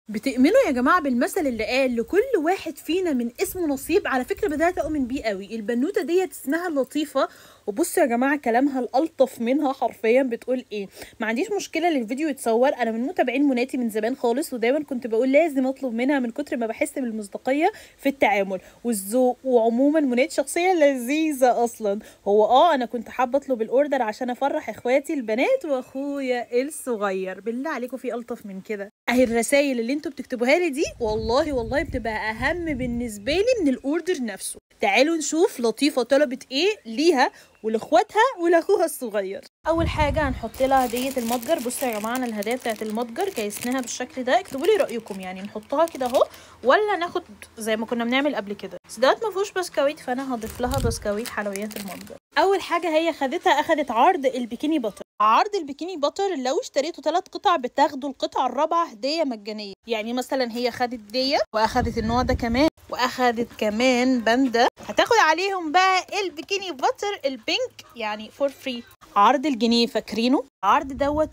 بتؤمنوا يا جماعه بالمثل اللي قال لكل واحد فينا من اسمه نصيب؟ على فكره بدات اؤمن بيه قوي. البنوته ديت اسمها لطيفه، وبصوا يا جماعه كلامها الالطف منها حرفيا. بتقول ايه؟ ما عنديش مشكله للفيديو يتصور، انا من متابعين مناتي من زمان خالص، ودايما كنت بقول لازم اطلب منها من كتر ما بحس بالمصداقيه في التعامل والذوق. وعموما منات شخصيه لذيذه اصلا. هو انا كنت حابه اطلب الاوردر عشان افرح اخواتي البنات واخويا الصغير. بالله عليكم في الطف من كده؟ اهي الرسائل اللي انتوا بتكتبوها لي دي والله بتبقى اهم بالنسبه لي من الاوردر نفسه. تعالوا نشوف لطيفه طلبت ايه ليها ولاخواتها ولاخوها الصغير. اول حاجه هنحط لها هديه المتجر. بصوا يا جماعه انا الهدايا بتاعت المتجر جايزناها بالشكل ده. اكتبوا لي رايكم، يعني نحطها كده اهو ولا ناخد زي ما كنا بنعمل قبل كده؟ بس دوت ما فيهوش بسكويت، فانا هضيف لها بسكويت حلويات المتجر. اول حاجه هي اخدت عرض البيكيني باتر. عرض البيكيني باتر لو اشتريتوا 3 قطع بتاخدوا القطعه الرابعه هديه مجانيه. يعني مثلا هي خدت ديه واخدت النوع ده كمان واخدت كمان باندا، هتاخد عليهم بقى البيكيني باتر البينك يعني فور فري. عرض الجنيه فاكرينه؟ عرض دوت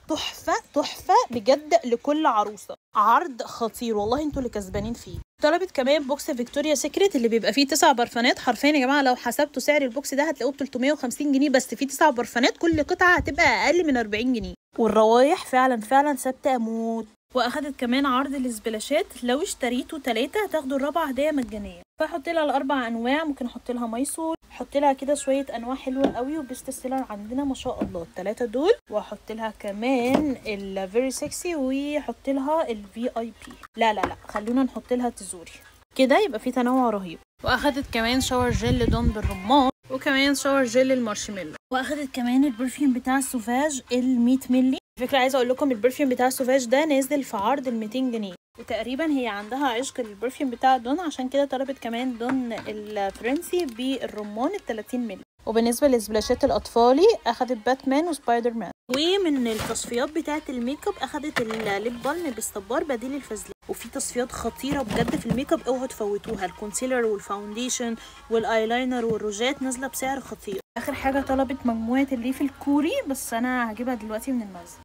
تحفه بجد لكل عروسه. عرض خطير والله، انتوا اللي كسبانين فيه. طلبت كمان بوكس فيكتوريا سيكريت اللي بيبقى فيه 9 برفانات. حرفيا يا جماعه لو حسبتوا سعر البوكس ده هتلاقوه ب 350 جنيه، بس فيه 9 برفانات، كل قطعه هتبقى اقل من 40 جنيه. والروايح فعلا ثابته اموت. واخدت كمان عرض الاسبلاشات، لو اشتريتوا 3 هتاخدوا الرابعه هديه مجانيه. فاحط لها الاربع انواع، ممكن احط لها ميسور، احط لها كده شويه انواع حلوه قوي، وبيست سيلر عندنا ما شاء الله ال3 دول. واحط لها كمان الفيري سكسي، واحط لها الفي اي بي. لا خلونا نحط لها تزوري كده، يبقى في تنوع رهيب. واخدت كمان شاور جل دون بالرمان، وكمان شاور جل المارشميلو. واخدت كمان البرفيوم بتاع السوفاج ال100 مللي. فكرة عايزه اقول لكم البرفيوم بتاع السوفاج ده نازل في عرض ال200 جنيه، وتقريبا هي عندها عشق للبرفيوم بتاع دون، عشان كده طلبت كمان دون الفرنسي بالرمان ال30 مللي. وبالنسبه لسبلاشات الاطفالي اخدت باتمان وسبايدر مان. ومن التصفيات بتاعه الميك اب اخدت الليب بالم بالصبار بديل الفازلين. وفي تصفيات خطيره بجد في الميك اب، اوعوا تفوتوها. الكونسيلر والفاونديشن والايلاينر والروجات نازله بسعر خطير. اخر حاجه طلبت مجموعه الليف الكوري، بس انا هجيبها دلوقتي من المخزن.